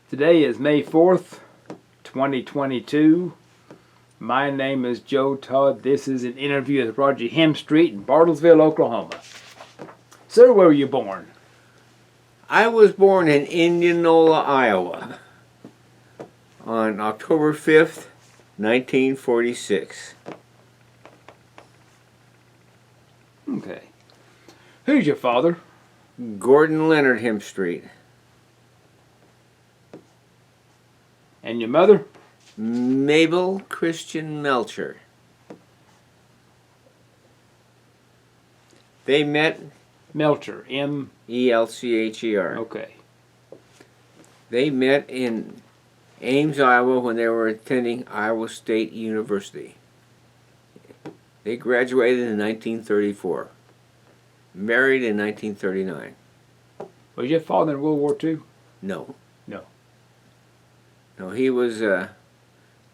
Today is May 4th, 2022. My name is Joe Todd. This is an interview with Roger Himstreet in Bartlesville, Oklahoma. Sir, where were you born? I was born in Indianola, Iowa on October 5th, 1946. Okay. Who's your father? Gordon Leonard Himstreet. And your mother? Mabel Christian Melcher. They met Melcher. M. Elcher. Okay. They met in Ames, Iowa when they were attending Iowa State University. They graduated in 1934. Married in 1939. Was your father in World War II? No. No. No, he was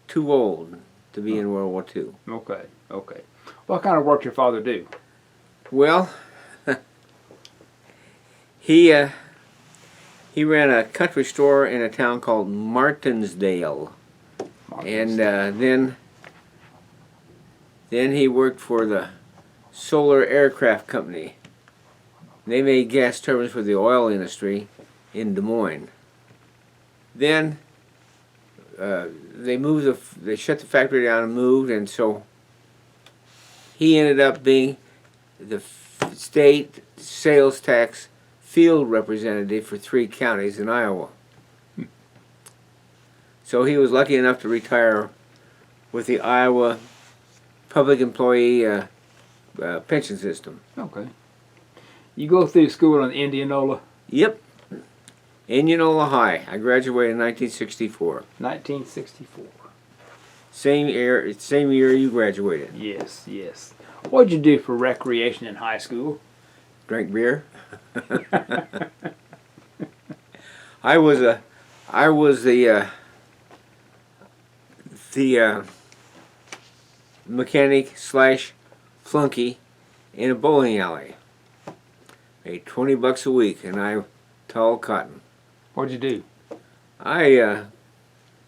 too old to be in World War II. Okay. Okay. What kind of work did your father do? Well, he ran a country store in a town called Martinsdale. And then he worked for the Solar Aircraft Company. They made gas turbines for the oil industry in Des Moines. Then they shut the factory down and moved, and so he ended up being the state sales tax field representative for 3 counties in Iowa. So he was lucky enough to retire with the Iowa public employee pension system. Okay. You go through school in Indianola? Yep. Indianola High. I graduated in 1964. 1964. Same year you graduated. Yes, yes. What did you do for recreation in high school? Drank beer. I was the mechanic / flunky in a bowling alley. Made $20 a week, and I tall cotton. What'd you do? I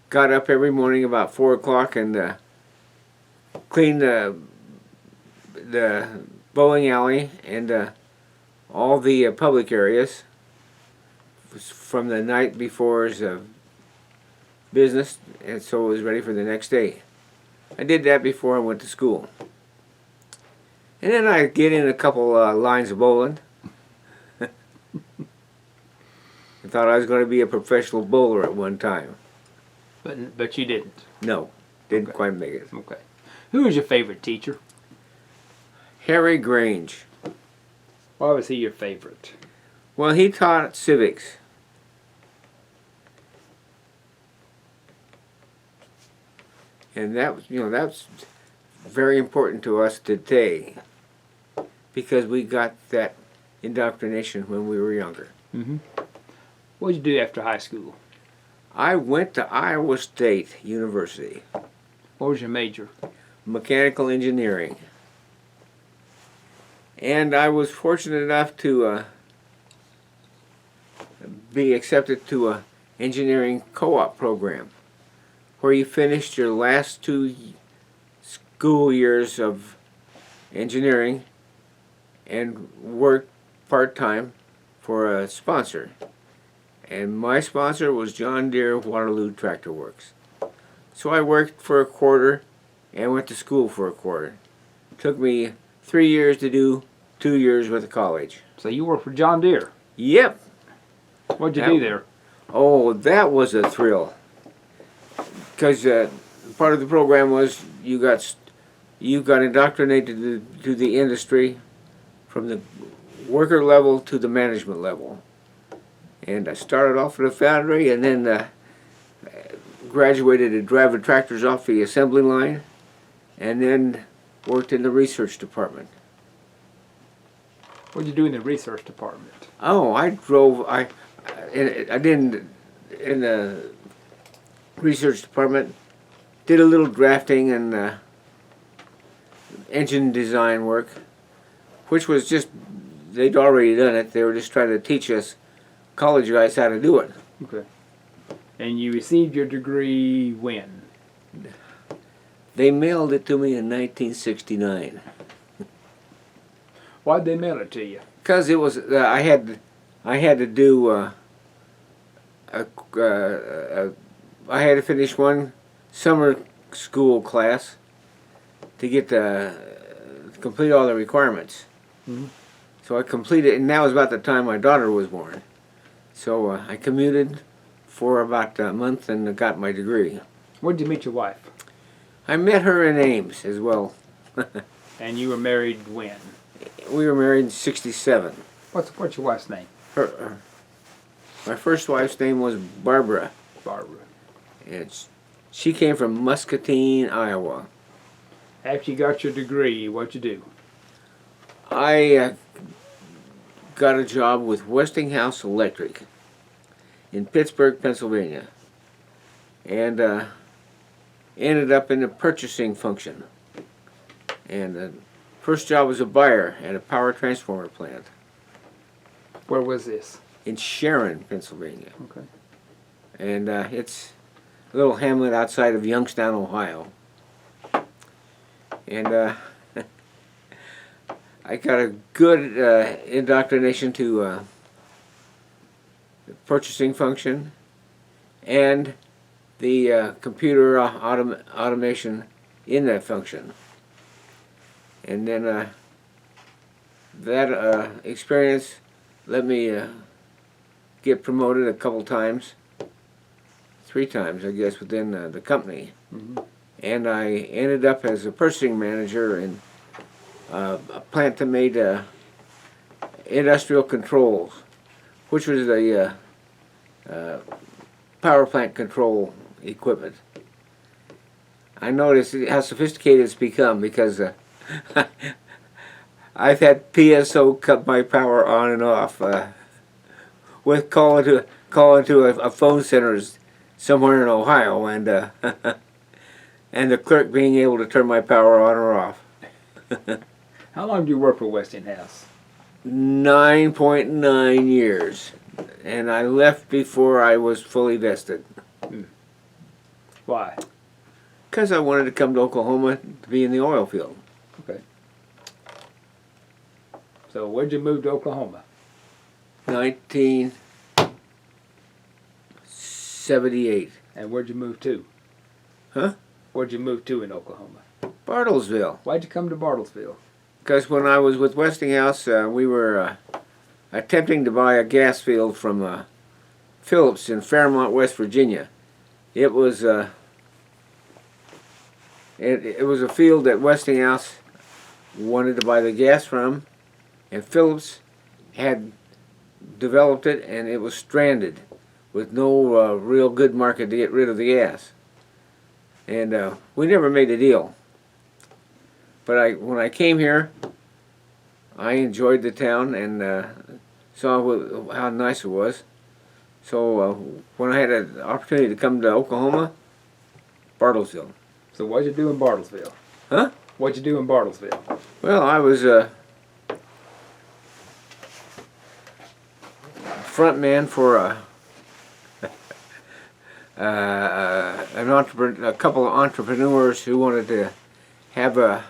got up every morning about 4 o'clock and cleaned the bowling alley and all the public areas from the night before's business, and so it was ready for the next day. I did that before I went to school. And then I'd get in a couple lines of bowling. I thought I was going to be a professional bowler at one time. But you didn't? No, didn't Okay. quite make it. Okay. Who was your favorite teacher? Harry Grange. Why was he your favorite? Well, he taught civics. And that's very important to us today, because we got that indoctrination when we were younger. Mm-hmm. What did you do after high school? I went to Iowa State University. What was your major? Mechanical engineering. And I was fortunate enough to be accepted to an engineering co-op program, where you finished your last 2 school years of engineering and worked part-time for a sponsor. And my sponsor was John Deere Waterloo Tractor Works. So I worked for a quarter and went to school for a quarter. It took me 3 years to do 2 years with the college. So you worked for John Deere? Yep. What'd you do there? Oh, that was a thrill. Because part of the program was you got indoctrinated to the industry from the worker level to the management level. And I started off at a foundry and then graduated to driving tractors off the assembly line, and then worked in the research department. What'd you do in the research department? Oh, I did in the research department, did a little drafting and engine design work, which was just, they'd already done it. They were just trying to teach us college guys how to do it. Okay. And you received your degree when? They mailed it to me in 1969. Why'd they mail it to you? Because it was I had to do I had to finish one summer school class to get complete all the requirements. Mm-hmm. So I completed, and that was about the time my daughter was born. So I commuted for about a month and got my degree. Where'd you meet your wife? I met her in Ames as well. And you were married when? We were married in '67. What's your wife's name? My first wife's name was Barbara. Barbara. She came from Muscatine, Iowa. After you got your degree, what'd you do? I got a job with Westinghouse Electric in Pittsburgh, Pennsylvania, and ended up in the purchasing function. And first job was a buyer at a power transformer plant. Where was this? In Sharon, Pennsylvania. Okay. And it's a little hamlet outside of Youngstown, Ohio. And I got a good indoctrination to the purchasing function and the computer automation in that function. And then that experience let me get promoted a couple times, 3 times, I guess, within the company. Mm-hmm. And I ended up as a purchasing manager in a plant that made industrial controls, which was the power plant control equipment. I noticed how sophisticated it's become because I've had PSO cut my power on and off with calling to a phone center somewhere in Ohio, and and the clerk being able to turn my power on or off. How long did you work for Westinghouse? 9.9 years, and I left before I was fully vested. Why? Because I wanted to come to Oklahoma to be in the oil field. Okay. So where'd you move to Oklahoma? 1978. And where'd you move to? Huh? Where'd you move to in Oklahoma? Bartlesville. Why'd you come to Bartlesville? Because when I was with Westinghouse, we were attempting to buy a gas field from Phillips in Fairmont, West Virginia. It was it was a field that Westinghouse wanted to buy the gas from, and Phillips had developed it, and it was stranded with no real good market to get rid of the gas. And we never made a deal. But when I came here, I enjoyed the town and saw how nice it was. So when I had an opportunity to come to Oklahoma, Bartlesville. So what'd you do in Bartlesville? Huh? What'd you do in Bartlesville? Well, I was front man for a couple of entrepreneurs who wanted to have a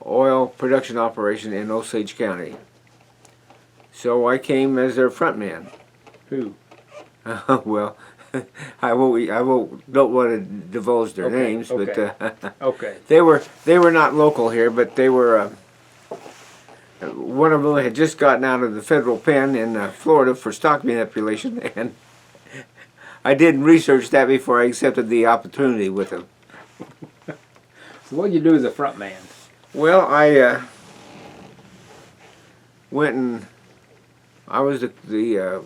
oil production operation in Osage County. So I came as their front man. Who? Well, don't want to divulge their names, okay. but Okay. they were not local here, but they were. One of them had just gotten out of the federal pen in Florida for stock manipulation, and I didn't research that before I accepted the opportunity with him. So what'd you do as a front man? Well, I went and I was the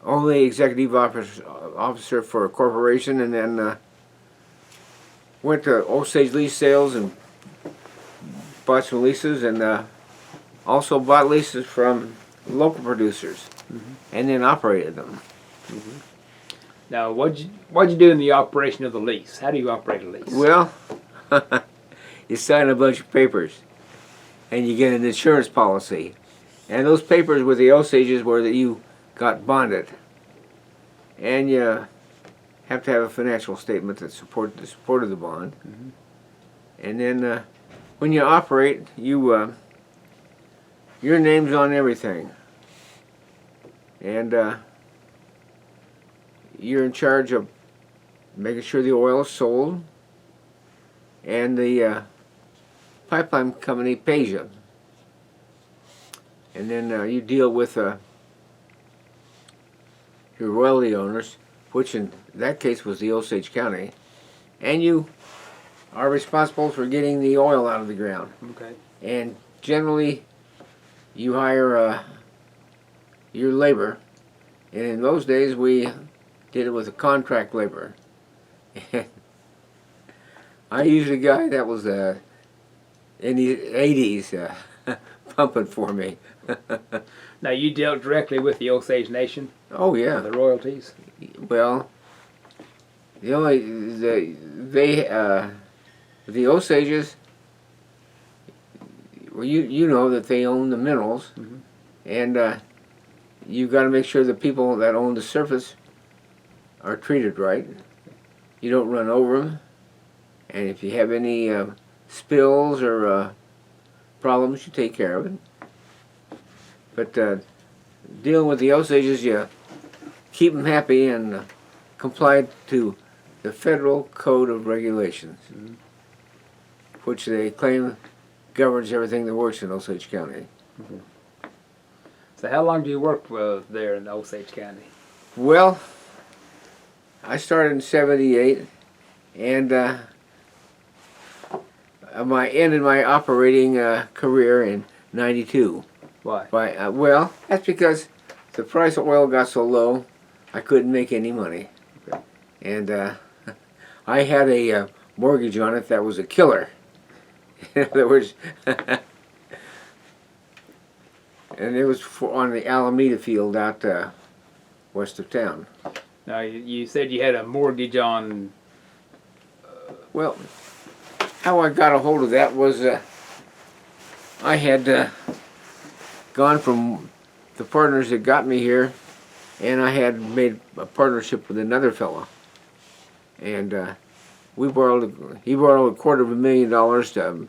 only executive officer for a corporation, and then went to Osage lease sales and bought some leases, and also bought leases from local producers, and then operated them. Mm-hmm. Now, what'd you do in the operation of the lease? How do you operate a lease? Well, you sign a bunch of papers, and you get an insurance policy, and those papers with the Osages were that you got bonded. and you have to have a financial statement that supported the bond. Mm-hmm. And then when you operate, your name's on everything, and you're in charge of making sure the oil is sold, and the pipeline company pays you. And then you deal with your royalty owners, which in that case was the Osage County, and you are responsible for getting the oil out of the ground. Okay. And generally, you hire your labor, and in those days we did it with a contract labor. I used a guy that was in the 80s pumping for me. Now you dealt directly with the Osage Nation, Oh yeah. the royalties. Well, the Osages. Well, you know that they own the minerals, Mm-hmm. and you've got to make sure the people that own the surface are treated right. You don't run over them, and if you have any spills or problems, you take care of it. But dealing with the Osages, you keep them happy and comply to the federal code of regulations, Mm-hmm. which they claim governs everything that works in Osage County. Mm-hmm. So how long do you work there in Osage County? Well, I started in '78, and I ended my operating career in '92. Why? Well, that's because the price of oil got so low, I couldn't make any money. Okay. And I had a mortgage on it that was a killer. In other words, and it was on the Alameda field out west of town. Now you said you had a mortgage on. Well, how I got a hold of that was I had gone from the partners that got me here, and I had made a partnership with another fellow, and he borrowed $250,000 to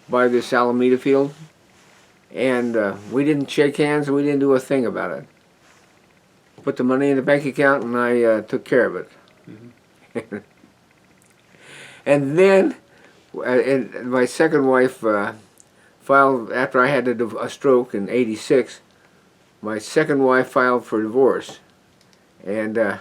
buy this Alameda field, and we didn't shake hands and we didn't do a thing about it. Put the money in the bank account and I took care of it. Mm-hmm. And then and my second wife filed, after I had a stroke in '86, my second wife filed for divorce. And the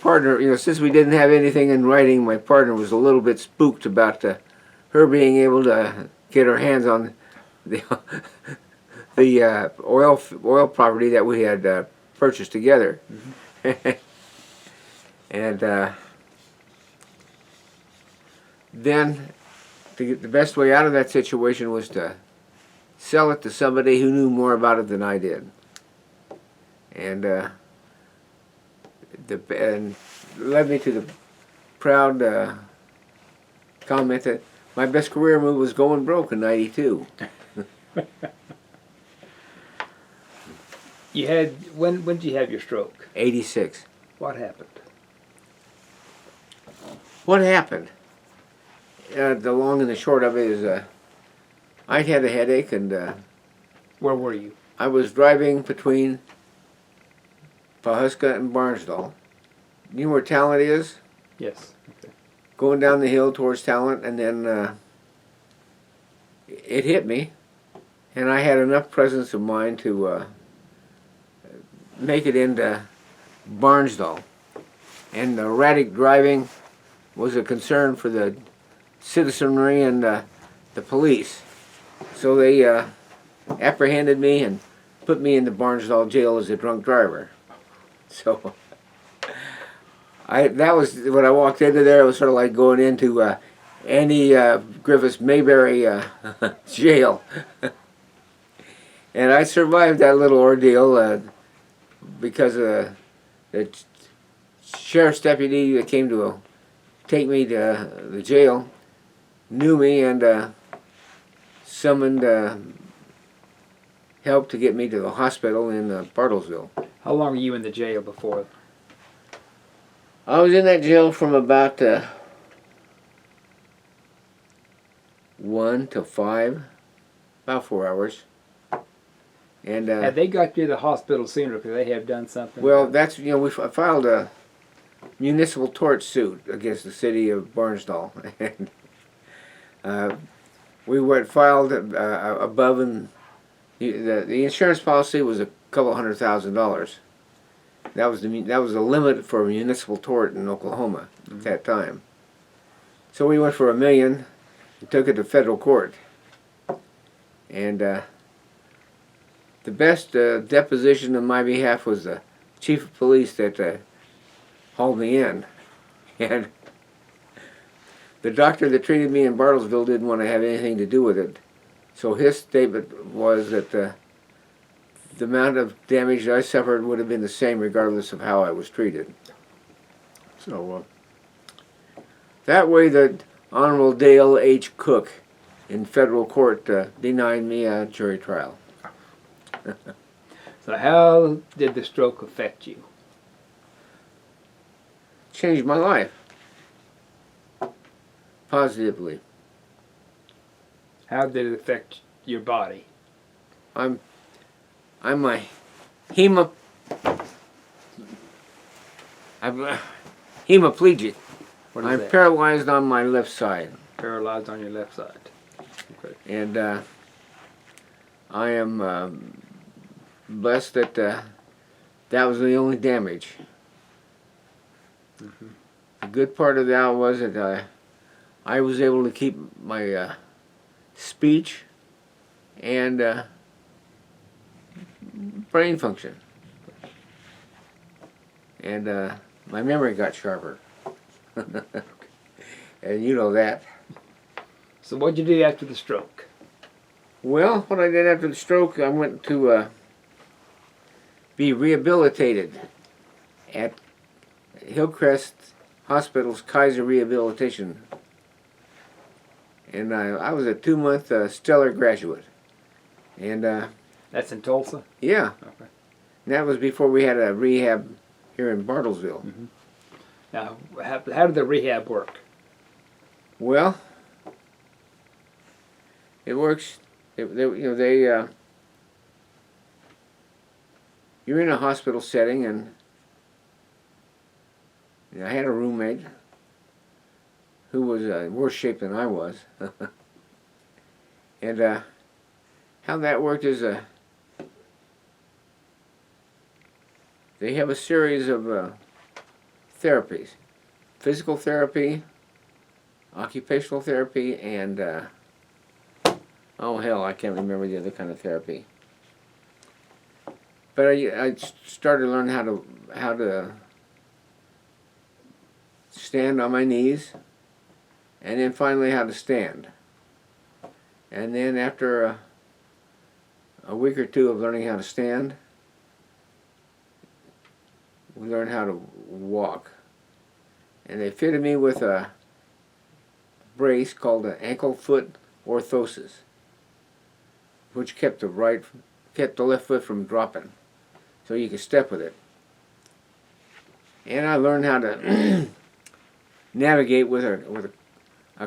partner, since we didn't have anything in writing, my partner was a little bit spooked about her being able to get her hands on the oil property that we had purchased together. Mm-hmm. And then to get the best way out of that situation was to sell it to somebody who knew more about it than I did. And and led me to the proud comment that my best career move was going broke in '92. You had when did you have your stroke? '86. What happened? What happened? The long and the short of it is I'd had a headache, and Where were you? I was driving between Pawhuska and Barnsdall. You know where Talent is? Yes. Okay. Going down the hill towards Talent, and then it hit me, and I had enough presence of mind to make it into Barnsdall. And erratic driving was a concern for the citizenry and the police. So they apprehended me and put me in the Barnsdall jail as a drunk driver. So that was when I walked into there. It was sort of like going into Andy Griffith's Mayberry jail. And I survived that little ordeal because the sheriff's deputy that came to take me to the jail knew me and summoned help to get me to the hospital in Bartlesville. How long were you in the jail before? I was in that jail from about 1 to 5, about 4 hours. And Had they got you to the hospital sooner, could they have done something? well, that's, you know, we filed a municipal tort suit against the city of Barnsdall. And we went filed above, and the insurance policy was a couple $100,000. That was the limit for a municipal tort in Oklahoma at that time. So we went for $1 million and took it to federal court. And the best deposition on my behalf was the chief of police that hauled me in. And the doctor that treated me in Bartlesville didn't want to have anything to do with it. So his statement was that the amount of damage I suffered would have been the same regardless of how I was treated. So that way the Honorable Dale H. Cook in federal court denied me a jury trial. So how did the stroke affect you? Changed my life. Positively. How did it affect your body? I'm a hemiplegic. What is I'm that? paralyzed on my left side. Paralyzed on your left side. Okay. And I am blessed that that was the only damage. Mm-hmm. The good part of that was that I was able to keep my speech and brain function. And my memory got sharper. And you know that. So what'd you do after the stroke? Well, what I did after the stroke, I went to be rehabilitated at Hillcrest Hospital's Kaiser Rehabilitation. And I was a 2-month stellar graduate. And That's in Tulsa? yeah, Okay. and that was before we had a rehab here in Bartlesville. Mm-hmm. Now, how did the rehab work? Well, it works. You're in a hospital setting, and I had a roommate who was in worse shape than I was. And how that worked is they have a series of therapies: physical therapy, occupational therapy, and oh hell, I can't remember the other kind of therapy. But I started to learn how to stand on my knees, and then finally how to stand. And then after a week or two of learning how to stand, we learned how to walk. And they fitted me with a brace called an ankle-foot orthosis, which kept the left foot from dropping, so you could step with it. And I learned how to navigate with a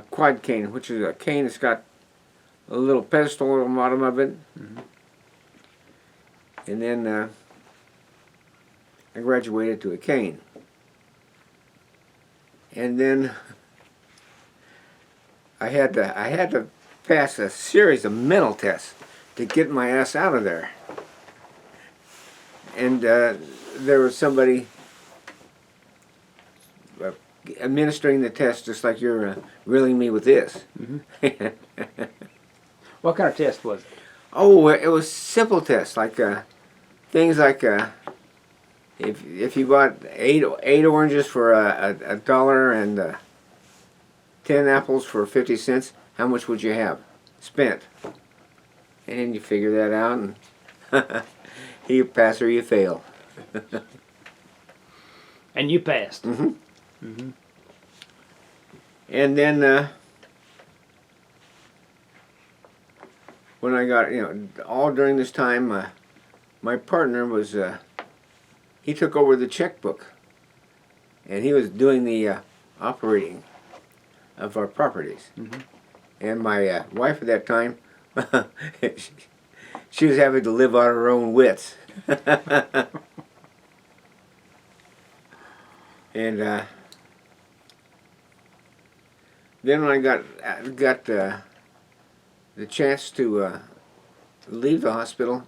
quad cane, which is a cane that's got a little pedestal on the bottom of it. Mm-hmm. And then I graduated to a cane. And then I had to pass a series of mental tests to get my ass out of there. And there was somebody administering the test, just like you're grilling me with this. Mm-hmm. What kind of test was it? Oh, it was simple tests, like things like if you bought eight oranges for $1 and 10 apples for 50 cents, how much would you have spent? And you figure that out, and you pass or you fail. And you passed. Mm-hmm. Mm-hmm. And then when I got, all during this time, my partner was he took over the checkbook, and he was doing the operating of our properties. And my wife at that time, she was having to live on her own wits. And then when I got the chance to leave the hospital,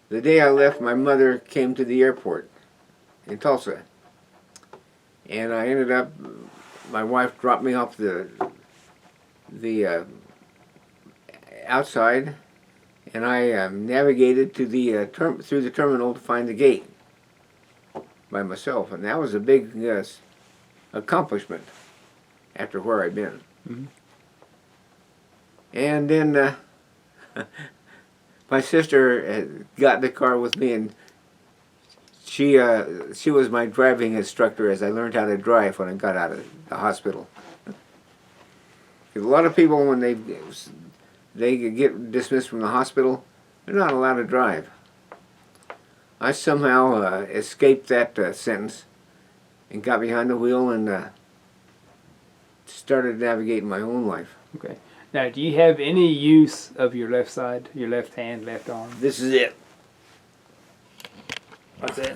the day I left, my mother came to the airport in Tulsa, and I ended up. My wife dropped me off the outside, and I navigated to the through the terminal to find the gate by myself, and that was a big accomplishment after where I'd been. And then my sister got in the car with me, and she was my driving instructor as I learned how to drive when I got out of the hospital. A lot of people, when they get dismissed from the hospital, they're not allowed to drive. I somehow escaped that sentence and got behind the wheel and started navigating my own life. Okay. Now, do you have any use of your left side, your left hand, left arm? This is it. What's it?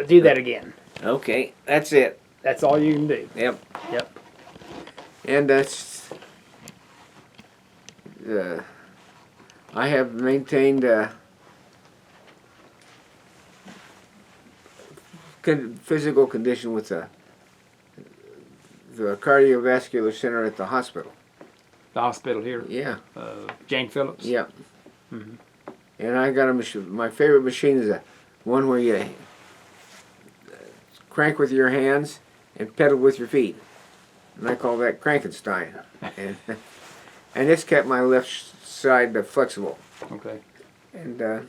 Do that again. Okay, that's it. That's all you can do. Yep. Yep. And that's I have maintained physical condition with the cardiovascular center at the hospital. The hospital here. Yeah. Jane Phillips. Yeah. And I got a machine. My favorite machine is a one where you crank with your hands and pedal with your feet, and I call that Crankenstein. And it's kept my left side flexible. Okay. And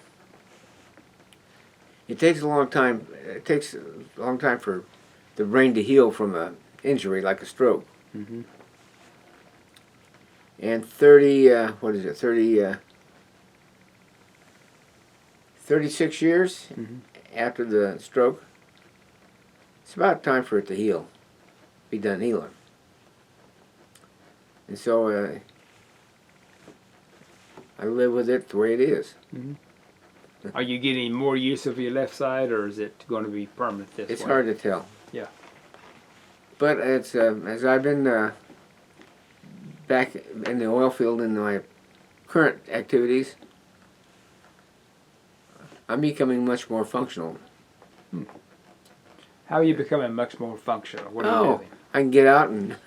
it takes a long time. It takes a long time for the brain to heal from an injury like a stroke. And 36 years after the stroke, it's about time for it to heal, be done healing. And so I live with it the way it is. Are you getting more use of your left side, or is it going to be permanent this way? It's hard to tell. Yeah. But it's as I've been back in the oil field in my current activities, I'm becoming much more functional. How are you becoming much more functional? What are you doing? I can get out and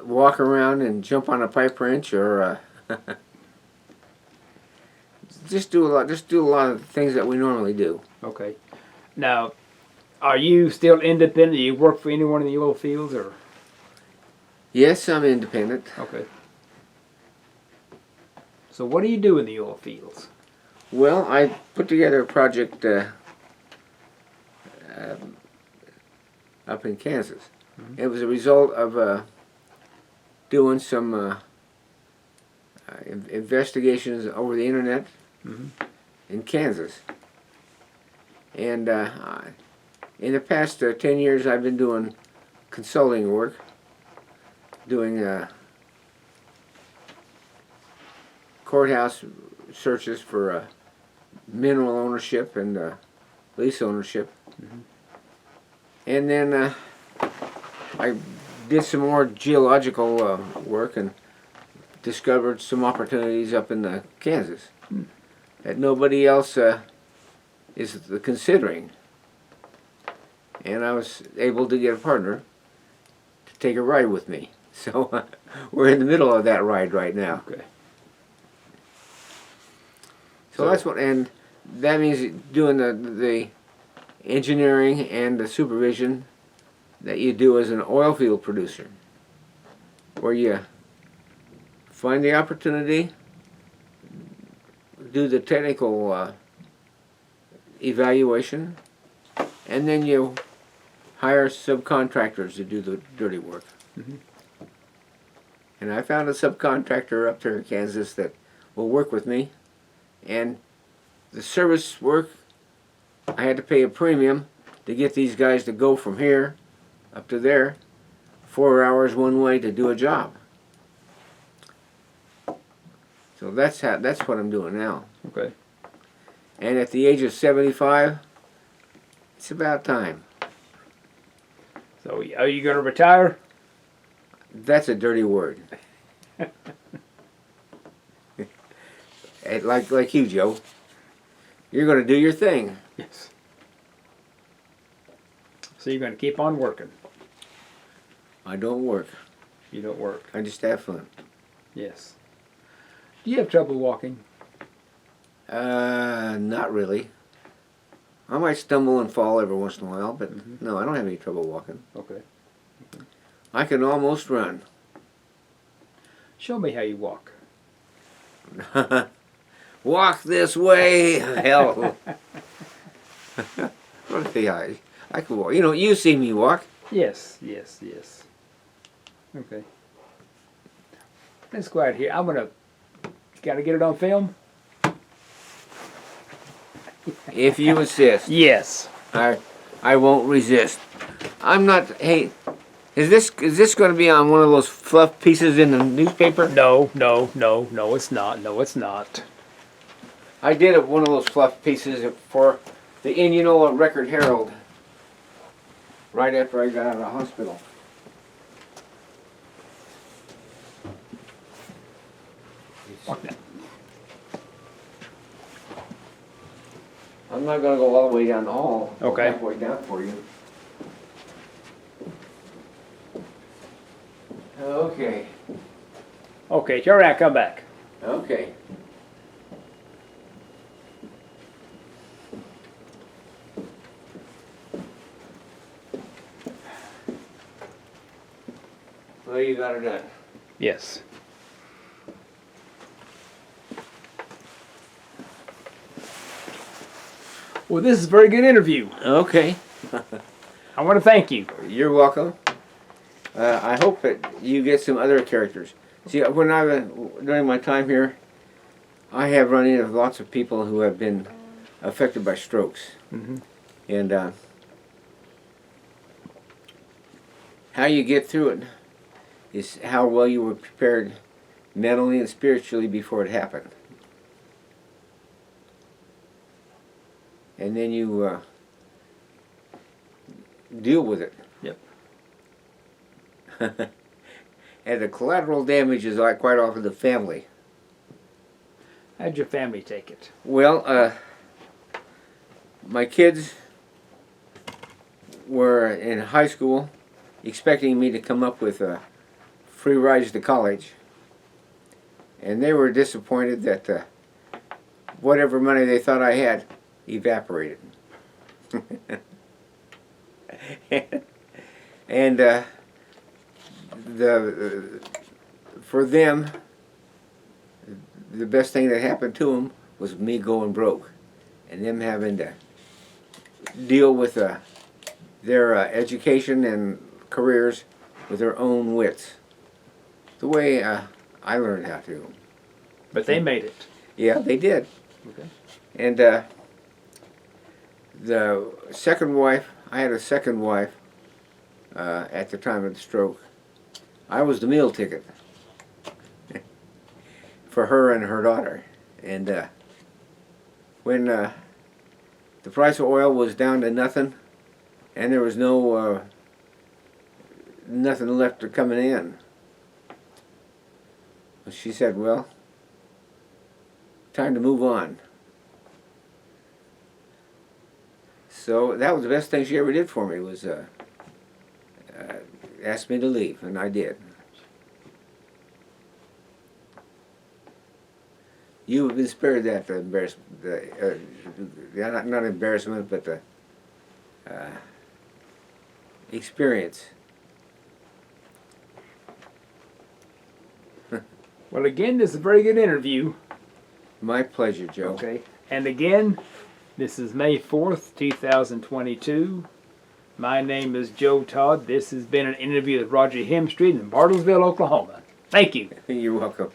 walk around and jump on a pipe wrench, or just do a lot of things that we normally do. Okay. Now, are you still independent? Do you work for anyone in the oil fields, or? Yes, I'm independent. Okay. So what do you do in the oil fields? Well, I put together a project up in Kansas. It was a result of doing some investigations over the internet in Kansas. And in the past 10 years, I've been doing consulting work, doing courthouse searches for mineral ownership and lease ownership. And then I did some more geological work and discovered some opportunities up in Kansas that nobody else is considering. And I was able to get a partner to take a ride with me. So we're in the middle of that ride right now. Okay. So that's what, and that means doing the engineering and the supervision that you do as an oil field producer, where you find the opportunity, do the technical evaluation, and then you hire subcontractors to do the dirty work. And I found a subcontractor up there in Kansas that will work with me, and the service work I had to pay a premium to get these guys to go from here up to there, 4 hours one way to do a job. So that's what I'm doing now. Okay. And at the age of 75, it's about time. So are you going to retire? That's a dirty word. like you, Joe. You're going to do your thing. Yes. So you're going to keep on working. I don't work. You don't work. I just have fun. Yes. Do you have trouble walking? Not really. I might stumble and fall every once in a while, but no, I don't have any trouble walking. Okay. I can almost run. Show me how you walk. Walk this way, hell. I can walk. You know, you see me walk. Yes, yes, yes. Okay. Let's go out here. I'm going to... Got to get it on film? If you insist. Yes. I won't resist. I'm not. Hey, is this going to be on one of those fluff pieces in the newspaper? No, no, no, no, it's not. No, it's not. I did one of those fluff pieces for the Indianola Record Herald right after I got out of the hospital. I'm not going to go all the way down the hall. Okay. Halfway down for you. Okay. Okay, you're right. Come back. Okay. Well, you got it done. Yes. Well, this is a very good interview. Okay. I want to thank you. You're welcome. I hope that you get some other characters. See, when during my time here, I have run into lots of people who have been affected by strokes. Mm-hmm. And how you get through it is how well you were prepared mentally and spiritually before it happened. And then you deal with it. Yep. And the collateral damage is quite often the family. How'd your family take it? Well, my kids were in high school expecting me to come up with free rides to college. And they were disappointed that whatever money they thought I had evaporated. And for them, the best thing that happened to them was me going broke and them having to deal with their education and careers with their own wits. The way I learned how to. But they made it. Yeah, they did. Okay. And the second wife, I had a second wife at the time of the stroke. I was the meal ticket for her and her daughter. And when the price of oil was down to nothing and there was no nothing left coming in, she said, well, time to move on. So that was the best thing she ever did for me, was ask me to leave, and I did. You have been spared that not embarrassment, but the experience. Well, again, this is a very good interview. My pleasure, Joe. Okay. And again, this is May 4th, 2022. My name is Joe Todd. This has been an interview with Roger Himstreet in Bartlesville, Oklahoma. Thank you. You're welcome.